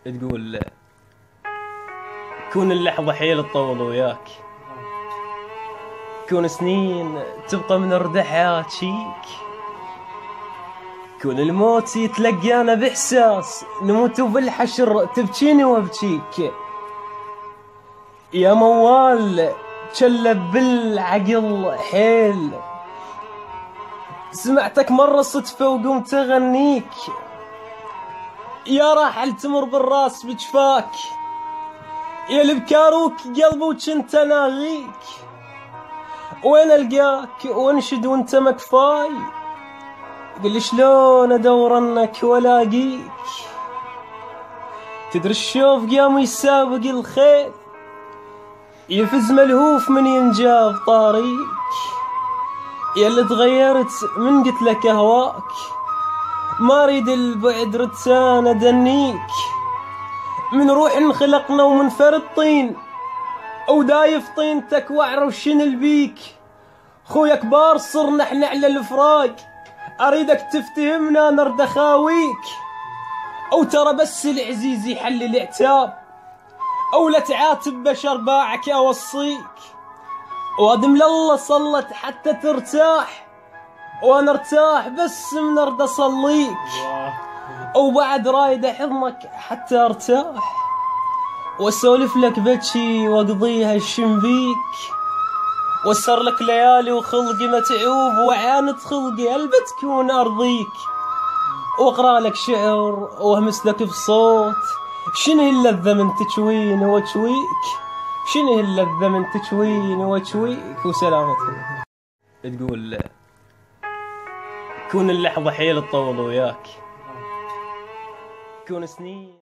تقول كون اللحظة حيل تطول وياك، كون سنين تبقى من ردحها تشيك، كون الموت يتلقانا بإحساس نموت بالحشر تبكيني وابكيك. يا موال تشلب بالعقل حيل، سمعتك مرة صدفة وقمت أغنيك. يا راحل تمر بالراس بجفاك، يا البكاروك قلبي وجنت اناغيك. وين القاك وانشد وانت مكفاي، قل شلون ادور عنك والاقيك. تدري الشوف قام يسابق الخيل، يفز ملهوف من ينجاب طاريك. يا اللي تغيرت من قلت لك اهواك، ما اريد البعد رتان ادنيك. من روح انخلقنا ومن فرد طين، ودايف طينتك واعرف شن البيك. خويا كبار صرنا احنا على الفراق، اريدك تفتهمنا نرد اخاويك. او ترى بس العزيز يحل العتاب، او لا تعاتب بشر باعك اوصيك. وادم لله صلت حتى ترتاح، وانا ارتاح بس من ارد اصليك. وبعد رايد حضنك حتى ارتاح، واسولف لك بتشي واقضيها الشنبيك. واسر لك ليالي وخلقي متعوب، وعانت خلقي البت تكون ارضيك. واقرا لك شعر واهمس لك بصوت، شنو اللذة من تشوين وتشويك، شنو اللذة من تشوين وتشويك. وسلامتك. تقول كون اللحظة حيل تطول وياك، كون سنين